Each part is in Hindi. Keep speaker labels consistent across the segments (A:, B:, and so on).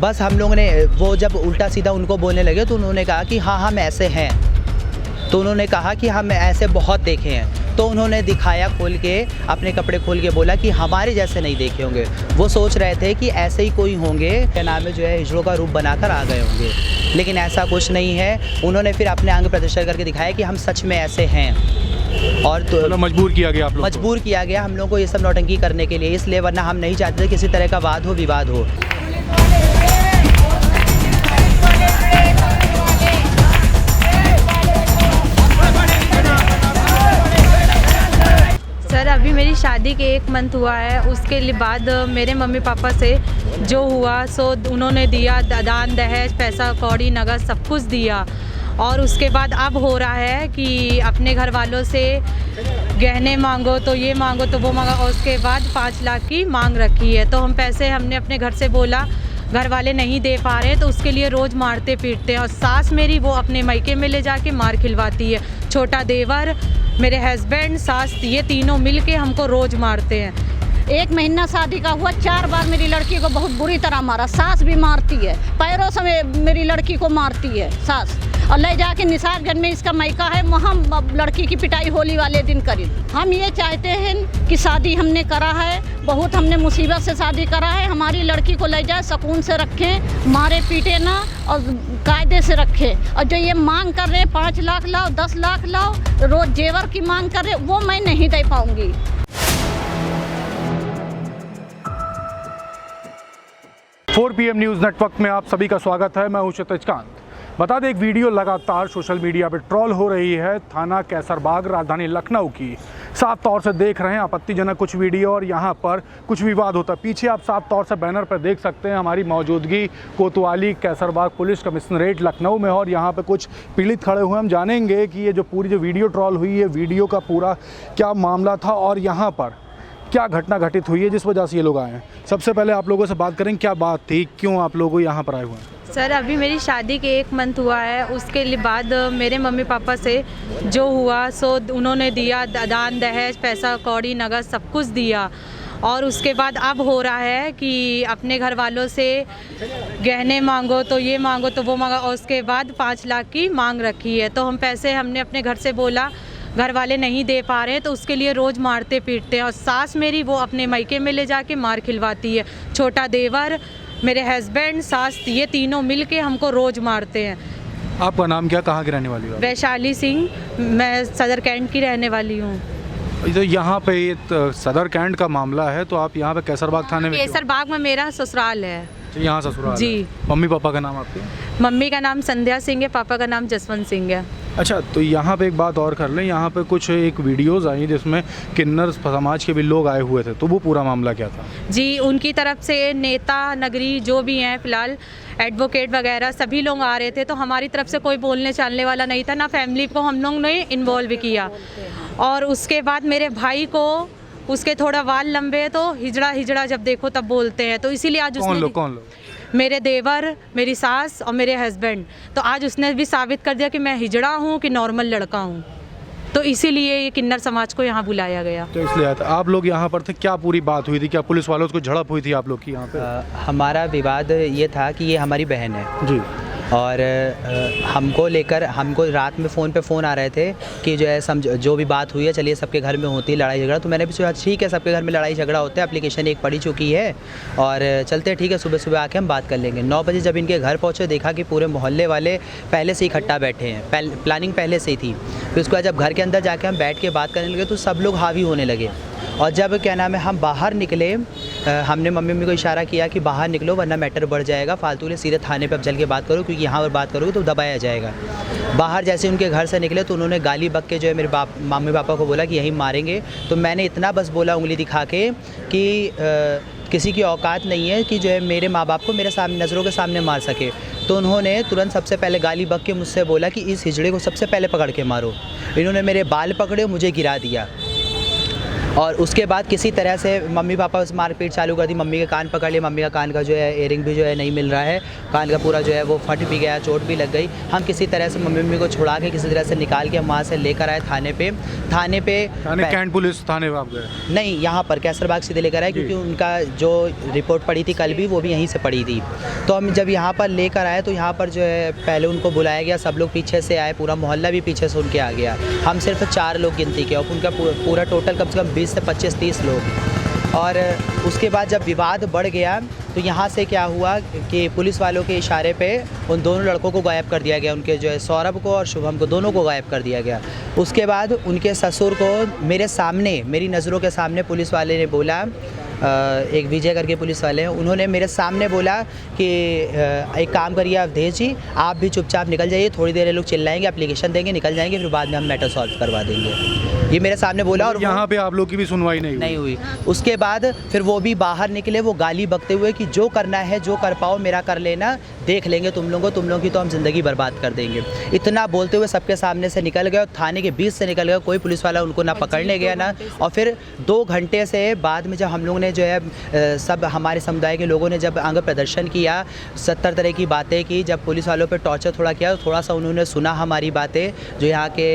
A: बस हम लोगों ने वो जब उल्टा सीधा उनको बोलने लगे तो उन्होंने कहा कि हाँ हम ऐसे हैं। तो उन्होंने कहा कि हम ऐसे बहुत देखे हैं। तो उन्होंने दिखाया खोल के, अपने कपड़े खोल के बोला कि हमारे जैसे नहीं देखे होंगे। वो सोच रहे थे कि ऐसे ही कोई होंगे, क्या नाम है, जो है हिजड़ों का रूप बनाकर आ गए होंगे, लेकिन ऐसा कुछ नहीं है। उन्होंने फिर अपने अंग प्रदर्शन करके दिखाया कि हम सच में ऐसे हैं। और तो
B: मजबूर किया गया आप लोग?
A: मजबूर किया गया हम लोग को ये सब नौटंकी करने के लिए, इसलिए, वरना हम नहीं चाहते किसी तरह का वाद हो, विवाद हो।
C: सर अभी मेरी शादी के 1 मंथ हुआ है, उसके बाद मेरे मम्मी पापा से जो हुआ सो उन्होंने दिया, दान दहेज, पैसा कौड़ी, नगद सब कुछ दिया। और उसके बाद अब हो रहा है कि अपने घर वालों से गहने मांगो तो ये मांगो तो वो मांगो, और उसके बाद 5 लाख की मांग रखी है। तो हम पैसे हमने अपने घर से बोला, घर वाले नहीं दे पा रहे, तो उसके लिए रोज़ मारते पीटते हैं। और सास मेरी वो अपने मायके में ले जाके मार खिलवाती है। छोटा देवर, मेरे हस्बैंड, सास, ये तीनों मिलके हमको रोज़ मारते हैं।
D: 1 महीना शादी का हुआ, 4 बार मेरी लड़की को बहुत बुरी तरह मारा। सास भी मारती है, पैरों से मेरी लड़की को मारती है सास। और ले जाके निसारगंज में इसका मायका है, वहाँ लड़की की पिटाई होली वाले दिन करी। हम ये चाहते हैं कि शादी हमने करा है, बहुत हमने मुसीबत से शादी करा है, हमारी लड़की को ले जाए, सुकून से रखें, मारे पीटे ना और कायदे से रखें। और जो ये मांग कर रहे हैं 5 लाख लाओ, 10 लाख लाओ, रोज़ जेवर की मांग कर रहे, वो मैं नहीं दे पाऊँगी।
B: 4 PM न्यूज़ नेटवर्क में आप सभी का स्वागत है। मैं हूं क्षितिज कांत। बता दें, एक वीडियो लगातार सोशल मीडिया पर ट्रोल हो रही है थाना कैसरबाग, राजधानी लखनऊ की। साफ तौर से देख रहे हैं आपत्तिजनक कुछ वीडियो और यहां पर कुछ विवाद होता है। पीछे आप साफ तौर से बैनर पर देख सकते हैं हमारी मौजूदगी कोतवाली कैसरबाग पुलिस कमिश्नरेट लखनऊ में, और यहाँ पर कुछ पीड़ित खड़े हुए। हम जानेंगे कि ये जो पूरी जो वीडियो ट्रोल हुई है, वीडियो का पूरा क्या मामला था और यहाँ पर क्या घटना घटित हुई है जिस वजह से ये लोग आए हैं। सबसे पहले आप लोगों से बात करें, क्या बात थी, क्यों आप लोग यहाँ पर आए हुए हैं?
C: सर अभी मेरी शादी के 1 मंथ हुआ है, उसके बाद मेरे मम्मी पापा से जो हुआ सो उन्होंने दिया, दान दहेज, पैसा कौड़ी, नगद सब कुछ दिया। और उसके बाद अब हो रहा है कि अपने घर वालों से गहने मांगो तो ये मांगो तो वो मांगो, और उसके बाद 5 लाख की मांग रखी है। तो हम पैसे हमने अपने घर से बोला, घर वाले नहीं दे पा रहे, तो उसके लिए रोज़ मारते पीटते हैं। और सास मेरी वो अपने मायके में ले जाके मार खिलवाती है। छोटा देवर, मेरे हस्बैंड, सास, ये तीनों मिलके हमको रोज़ मारते हैं।
B: आपका नाम क्या, कहाँ की रहने वाली हो?
C: वैशाली सिंह, मैं सदर कैंट की रहने वाली हूँ।
B: तो यहाँ पे ये सदर कैंट का मामला है, तो आप यहाँ पे कैसरबाग थाने में?
C: कैसरबाग में मेरा ससुराल है।
B: तो यहाँ ससुराल
C: जी।
B: है। मम्मी पापा का नाम आपके?
C: मम्मी का नाम संध्या सिंह है, पापा का नाम जसवंत सिंह है।
B: अच्छा, तो यहाँ पे एक बात और कर लें, यहाँ पे कुछ एक वीडियोज़ आई जिसमें किन्नर समाज के भी लोग आए हुए थे, तो वो पूरा मामला क्या था? जी,
C: उनकी तरफ से नेता नगरी जो भी हैं, फिलहाल एडवोकेट वगैरह सभी लोग आ रहे थे। तो हमारी तरफ से कोई बोलने चालने वाला नहीं था, ना फैमिली को हम लोग ने इन्वॉल्व किया। और उसके बाद मेरे भाई को, उसके थोड़ा बाल लंबे है, तो हिजड़ा हिजड़ा जब देखो तब बोलते हैं। तो इसीलिए आज
B: कौन लोग?
C: मेरे देवर, मेरी सास और मेरे हस्बैंड। तो आज उसने भी साबित कर दिया कि मैं हिजड़ा हूँ कि नॉर्मल लड़का हूँ। तो इसीलिए ये किन्नर समाज को यहाँ बुलाया गया।
B: तो इसलिए आया था। आप लोग यहाँ पर थे, क्या पूरी बात हुई थी? क्या पुलिस वालों से झड़प हुई थी आप लोग की यहाँ पे?
A: हमारा विवाद ये था कि ये हमारी बहन है
B: जी,
A: और हमको लेकर, हमको रात में फ़ोन आ रहे थे कि जो है जो भी बात हुई है, चलिए सबके घर में होती है लड़ाई झगड़ा। तो मैंने भी सोचा ठीक है, सबके घर में लड़ाई झगड़ा होता है, एप्लीकेशन एक पड़ी चुकी है और चलते हैं, ठीक है, सुबह सुबह आके हम बात कर लेंगे। 9 बजे जब इनके घर पहुँचे, देखा कि पूरे मोहल्ले वाले पहले से ही इकट्ठा बैठे हैं, प्लानिंग पहले से ही थी। फिर उसके बाद जब घर के अंदर जाके हम बैठ के बात करने लगे तो सब लोग हावी होने लगे। और जब क्या नाम है हम बाहर निकले, हमने मम्मी को इशारा किया कि बाहर निकलो वरना मैटर बढ़ जाएगा, फालतू ले सीधे थाने पे अब चल के बात करो, क्योंकि यहाँ पर बात करोगे तो दबाया जाएगा। बाहर जैसे उनके घर से निकले तो उन्होंने गाली बक के जो है मेरे मम्मी पापा को बोला कि यहीं मारेंगे। तो मैंने इतना बस बोला उंगली दिखा के कि किसी की औकात नहीं है कि जो है मेरे माँ बाप को मेरे सामने, नज़रों के सामने मार सके। तो उन्होंने तुरंत सबसे पहले गाली बक के मुझसे बोला कि इस हिजड़े को सबसे पहले पकड़ के मारो। इन्होंने मेरे बाल पकड़े, मुझे गिरा दिया। और उसके बाद किसी तरह से मम्मी पापा से मारपीट चालू कर दी। मम्मी के कान पकड़ लिए, मम्मी का कान का जो है इयरिंग भी जो है नहीं मिल रहा है, कान का पूरा जो है वो फट भी गया, चोट भी लग गई। हम किसी तरह से मम्मी को छुड़ा के किसी तरह से निकाल के हम वहाँ से लेकर आए थाने पे
B: कैंट पुलिस थाने में आप गए?
A: नहीं, यहाँ पर कैसरबाग सीधे लेकर आए, क्योंकि उनका जो रिपोर्ट पड़ी थी कल भी, वो भी यहीं से पड़ी थी। तो हम जब यहाँ पर लेकर आए तो यहाँ पर जो है पहले उनको बुलाया गया, सब लोग पीछे से आए, पूरा मोहल्ला भी पीछे से उनके आ गया। हम सिर्फ 4 लोग गिनती के और उनका पूरा टोटल कम से कम 20 से 25-30 लोग। और उसके बाद जब विवाद बढ़ गया तो यहाँ से क्या हुआ कि पुलिस वालों के इशारे पे उन दोनों लड़कों को गायब कर दिया गया, उनके जो है सौरभ को और शुभम को, दोनों को गायब कर दिया गया। उसके बाद उनके ससुर को मेरे सामने, मेरी नज़रों के सामने पुलिस वाले ने बोला, एक विजय करके पुलिस वाले हैं, उन्होंने मेरे सामने बोला कि एक काम करिए अवधेश जी, आप भी चुपचाप निकल जाइए, थोड़ी देर लोग चिल्लाएंगे, एप्लीकेशन देंगे, निकल जाएंगे, फिर बाद में हम मैटर सॉल्व करवा देंगे। ये मेरे सामने बोला। और
B: यहाँ पे आप लोग की भी सुनवाई नहीं
A: हुई। उसके बाद फिर वो भी बाहर निकले, वो गाली बकते हुए कि जो करना है, जो कर पाओ मेरा कर लेना, देख लेंगे तुम लोगों की तो हम ज़िंदगी बर्बाद कर देंगे। इतना बोलते हुए सबके सामने से निकल गए और थाने के बीच से निकल गए। कोई पुलिस वाला उनको ना पकड़ने गया ना। और फिर 2 घंटे से बाद में जब हम लोग ने जो है सब हमारे समुदाय के लोगों ने जब अंग प्रदर्शन किया, 70 तरह की बातें की, जब पुलिस वालों पर टॉर्चर थोड़ा किया, थोड़ा सा उन्होंने सुना हमारी बातें। जो यहाँ के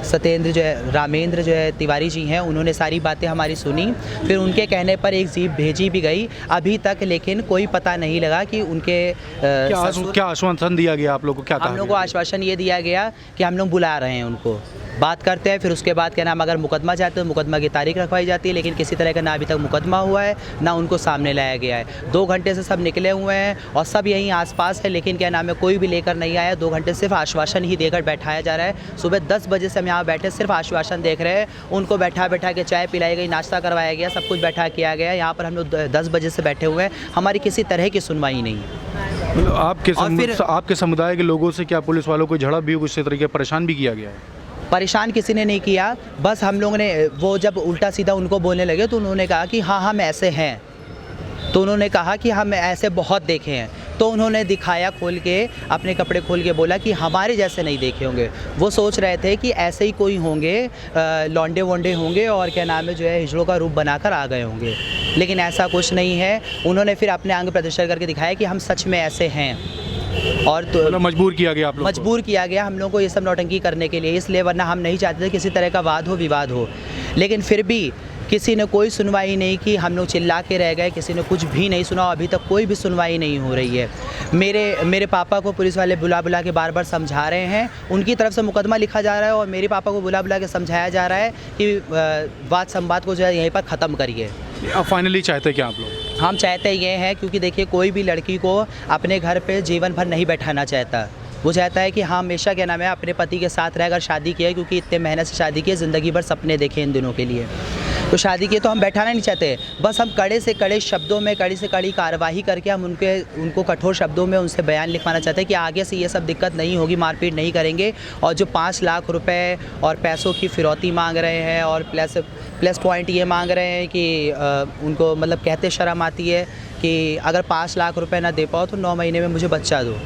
A: सत्येंद्र जो है, रामेंद्र जो है तिवारी जी हैं, उन्होंने सारी बातें हमारी सुनी। फिर उनके कहने पर एक जीप भेजी भी गई अभी तक, लेकिन कोई पता नहीं लगा कि उनके
B: क्या आश्वासन दिया गया आप लोग को? क्या
A: हम लोग को आश्वासन ये दिया गया कि हम लोग बुला रहे हैं, उनको बात करते हैं। फिर उसके बाद क्या नाम, अगर मुकदमा चाहते तो मुकदमा की तारीख रखवाई जाती है, लेकिन किसी तरह का ना अभी तक मुकदमा हुआ है, ना उनको सामने लाया गया है। 2 घंटे से सब निकले हुए हैं और सब यहीं आसपास है, लेकिन क्या नाम है, कोई भी लेकर नहीं आया। 2 घंटे सिर्फ आश्वासन ही देकर बैठाया जा रहा है। सुबह 10 बजे से हम यहाँ बैठे सिर्फ आश्वासन देख रहे हैं। उनको बैठा के चाय पिलाई गई, नाश्ता करवाया गया, सब कुछ बैठा किया गया। यहाँ पर हम लोग 10 बजे से बैठे हुए हैं, हमारी किसी तरह की सुनवाई नहीं है।
B: आपके समुदाय के लोगों से क्या पुलिस वालों को झड़प भी हो, किसी तरीके परेशान भी किया गया है?
A: परेशान किसी ने नहीं किया, बस हम लोगों ने, वो जब उल्टा सीधा उनको बोलने लगे तो उन्होंने कहा कि हाँ हम ऐसे हैं। तो उन्होंने कहा कि हम ऐसे बहुत देखे हैं। तो उन्होंने दिखाया खोल के, अपने कपड़े खोल के बोला कि हमारे जैसे नहीं देखे होंगे। वो सोच रहे थे कि ऐसे ही कोई होंगे, लौंडे वोंडे होंगे और क्या नाम है जो है हिजड़ों का रूप बनाकर आ गए होंगे, लेकिन ऐसा कुछ नहीं है। उन्होंने फिर अपने अंग प्रदर्शन करके दिखाया कि हम सच में ऐसे हैं। और तो
B: मजबूर किया गया आप लोग?
A: मजबूर किया गया हम लोग को ये सब नौटंकी करने के लिए, इसलिए, वरना हम नहीं चाहते थे किसी तरह का वाद हो, विवाद हो। लेकिन फिर भी किसी ने कोई सुनवाई नहीं की, हम लोग चिल्ला के रह गए, किसी ने कुछ भी नहीं सुना। अभी तक कोई भी सुनवाई नहीं हो रही है। मेरे पापा को पुलिस वाले बुला के बार समझा रहे हैं, उनकी तरफ से मुकदमा लिखा जा रहा है और मेरे पापा को बुला के समझाया जा रहा है कि वाद संवाद को जो है यहीं पर ख़त्म करिए।
B: अब फाइनली चाहते क्या आप लोग?
A: हम चाहते ये हैं, क्योंकि देखिए कोई भी लड़की को अपने घर पे जीवन भर नहीं बैठाना चाहता। वो चाहता है कि हाँ हमेशा क्या नाम है अपने पति के साथ रहकर शादी किया, क्योंकि इतने मेहनत से शादी की है, ज़िंदगी भर सपने देखे इन दिनों के लिए, तो शादी की तो हम बैठाना नहीं चाहते। बस हम कड़े से कड़े शब्दों में, कड़ी से कड़ी कार्रवाई करके हम उनको कठोर शब्दों में उनसे बयान लिखवाना चाहते हैं कि आगे से ये सब दिक्कत नहीं होगी, मारपीट नहीं करेंगे। और जो 5 लाख रुपए और पैसों की फिरौती मांग रहे हैं और प्लस पॉइंट ये मांग रहे हैं कि उनको मतलब कहते शर्म आती है कि अगर 5 लाख रुपए ना दे पाओ तो 9 महीने में मुझे बच्चा दो।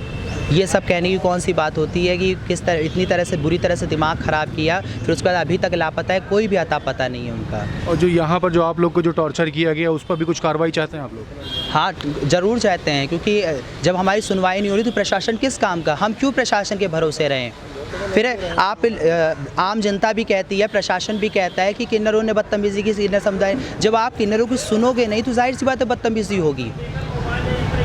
A: ये सब कहने की कौन सी बात होती है कि किस तरह इतनी तरह से बुरी तरह से दिमाग ख़राब किया, फिर उसके बाद अभी तक लापता है, कोई भी अता पता नहीं है उनका।
B: और जो यहाँ पर जो आप लोग को जो टॉर्चर किया गया उस पर भी कुछ कार्रवाई चाहते हैं आप लोग?
A: हाँ ज़रूर चाहते हैं, क्योंकि जब हमारी सुनवाई नहीं हो रही तो प्रशासन किस काम का, हम क्यों प्रशासन के भरोसे रहें। फिर आप आम जनता भी कहती है, प्रशासन भी कहता है कि किन्नरों ने बदतमीज़ी की, किन्नर समुदाय। जब आप किन्नरों की सुनोगे नहीं तो जाहिर सी बात है बदतमीज़ी होगी।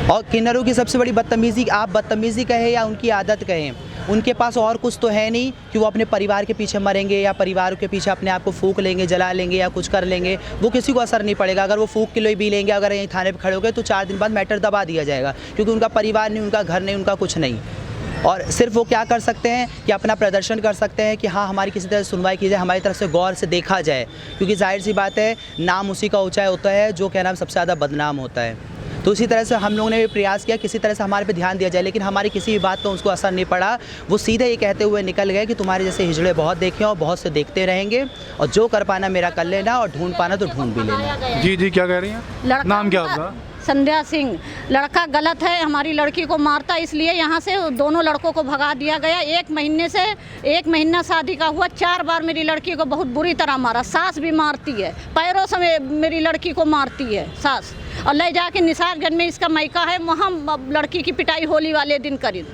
A: और किन्नरों की सबसे बड़ी बदतमीज़ी, आप बदतमीज़ी कहें या उनकी आदत कहें, उनके पास और कुछ तो है नहीं कि वो अपने परिवार के पीछे मरेंगे या परिवार के पीछे अपने आप को फूंक लेंगे, जला लेंगे या कुछ कर लेंगे। वो किसी को असर नहीं पड़ेगा। अगर वो फूंक किलो भी लेंगे, अगर यहीं थाने पे खड़े हो गए तो 4 दिन बाद मैटर दबा दिया जाएगा, क्योंकि उनका परिवार नहीं, उनका घर नहीं, उनका कुछ नहीं। और सिर्फ वो क्या कर सकते हैं कि अपना प्रदर्शन कर सकते हैं कि हाँ हमारी किसी तरह सुनवाई की जाए, हमारी तरफ से गौर से देखा जाए, क्योंकि जाहिर सी बात है नाम उसी का ऊँचा होता है जो क्या नाम सबसे ज़्यादा बदनाम होता है। तो इसी तरह से हम लोगों ने भी प्रयास किया किसी तरह से हमारे पे ध्यान दिया जाए, लेकिन हमारी किसी भी बात का उसको असर नहीं पड़ा। वो सीधे ये कहते हुए निकल गए कि तुम्हारे जैसे हिजड़े बहुत देखे और बहुत से देखते रहेंगे, और जो कर पाना मेरा कर लेना और ढूंढ पाना तो ढूंढ भी लेना।
B: जी क्या कह रही हैं? नाम क्या होगा?
D: संध्या सिंह। लड़का गलत है, हमारी लड़की को मारता, इसलिए यहाँ से दोनों लड़कों को भगा दिया गया। एक महीना शादी का हुआ, 4 बार मेरी लड़की को बहुत बुरी तरह मारा। सास भी मारती है, पैरों से मेरी लड़की को मारती है सास, और ले जाके निसारगंज में इसका मायका है, वहाँ लड़की की पिटाई होली वाले दिन करी।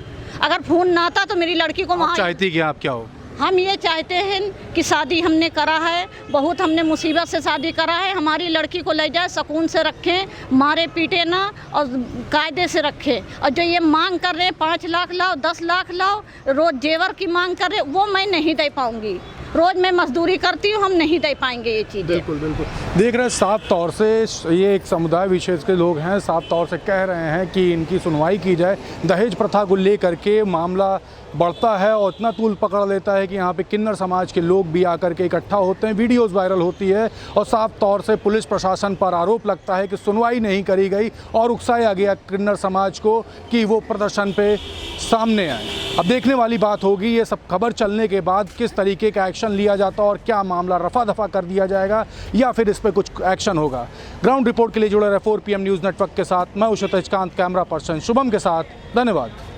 D: अगर फोन ना आता तो मेरी लड़की को वहाँ।
B: चाहती कि आप क्या हो?
D: हम ये चाहते हैं कि शादी हमने करा है, बहुत हमने मुसीबत से शादी करा है, हमारी लड़की को ले जाए, सुकून से रखें, मारे पीटे ना और कायदे से रखें। और जो ये मांग कर रहे हैं 5 लाख लाओ, 10 लाख लाओ, रोज़ जेवर की मांग कर रहे, वो मैं नहीं दे पाऊँगी। रोज़ मैं मजदूरी करती हूँ, हम नहीं दे पाएंगे ये चीज़ें।
B: बिल्कुल बिल्कुल देख रहे हैं, साफ तौर से ये एक समुदाय विशेष के लोग हैं, साफ तौर से कह रहे हैं कि इनकी सुनवाई की जाए। दहेज प्रथा को लेकर के मामला बढ़ता है और इतना तूल पकड़ लेता है कि यहाँ पे किन्नर समाज के लोग भी आकर के इकट्ठा होते हैं, वीडियोस वायरल होती है और साफ तौर से पुलिस प्रशासन पर आरोप लगता है कि सुनवाई नहीं करी गई और उकसाया गया किन्नर समाज को कि वो प्रदर्शन पे सामने आए। अब देखने वाली बात होगी ये सब खबर चलने के बाद किस तरीके का एक्शन लिया जाता और क्या मामला रफा दफा कर दिया जाएगा या फिर इस पर कुछ एक्शन होगा। ग्राउंड रिपोर्ट के लिए जुड़े रहे 4 PM न्यूज़ नेटवर्क के साथ मैं क्षितिज कांत, कैमरा पर्सन शुभम के साथ। धन्यवाद।